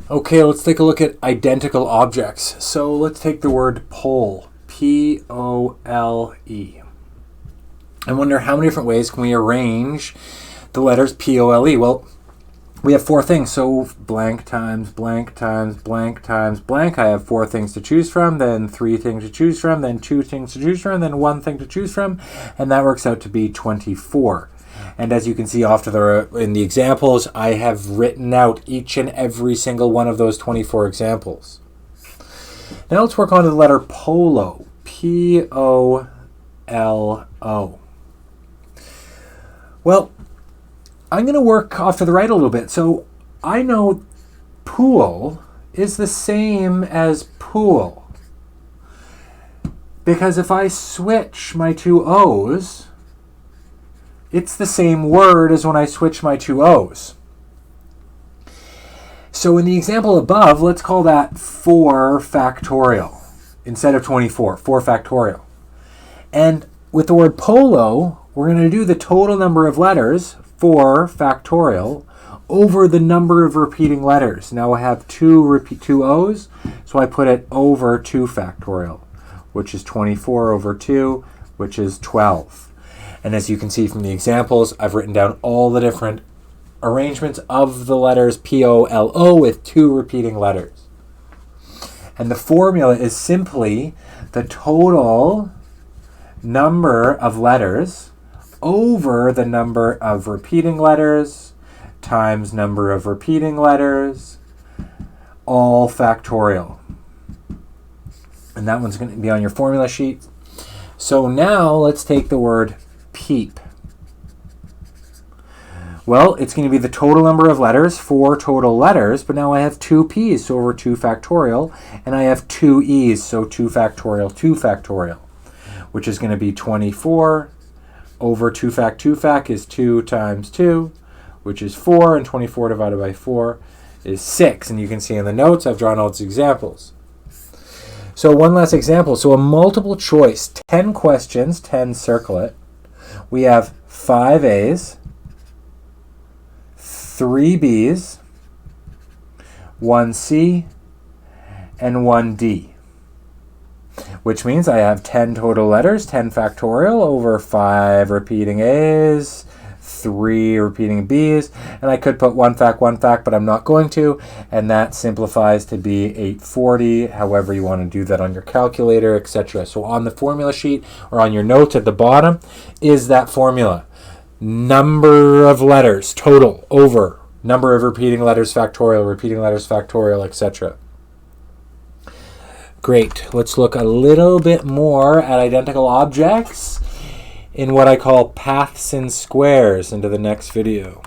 Okay, let's take a look at identical objects. So let's take the word pole, P-O-L-E. I wonder how many different ways can we arrange the letters P-O-L-E? Well, we have four things. So blank times blank times blank times blank. I have four things to choose from, then three things to choose from, then two things to choose from, then one thing to choose from, and that works out to be 24. And as you can see off to the in the examples, I have written out each and every single one of those 24 examples. Now let's work on the letter polo, P-O-L-O. Well, I'm going to work off to the right a little bit. So I know pool is the same as pool, because if I switch my two O's, it's the same word as when I switch my two O's. So in the example above, let's call that 4 factorial instead of 24, 4 factorial. And with the word polo, we're going to do the total number of letters, 4 factorial, over the number of repeating letters. Now I have two O's, so I put it over 2 factorial, which is 24 over 2, which is 12. And as you can see from the examples, I've written down all the different arrangements of the letters P-O-L-O with 2 repeating letters. And the formula is simply the total number of letters over the number of repeating letters times number of repeating letters, all factorial. And that one's going to be on your formula sheet. So now let's take the word peep. Well, it's going to be the total number of letters, 4 total letters, but now I have 2 P's, so over 2 factorial, and I have 2 E's, so 2 factorial, which is going to be 24 over 2 fac is 2 times 2, which is 4, and 24 divided by 4 is 6. And you can see in the notes, I've drawn all its examples. So one last example. So a multiple choice, 10 questions, 10 circle it. We have 5 A's, 3 B's, 1 C, and 1 D. Which means I have 10 total letters, 10 factorial over 5 repeating A's, 3 repeating B's, and I could put 1 fac, but I'm not going to, and that simplifies to be 840, however you want to do that on your calculator, etc. So on the formula sheet, or on your notes at the bottom, is that formula. Number of letters, total, over number of repeating letters, factorial, etc. Great. Let's look a little bit more at identical objects in what I call paths and squares into the next video.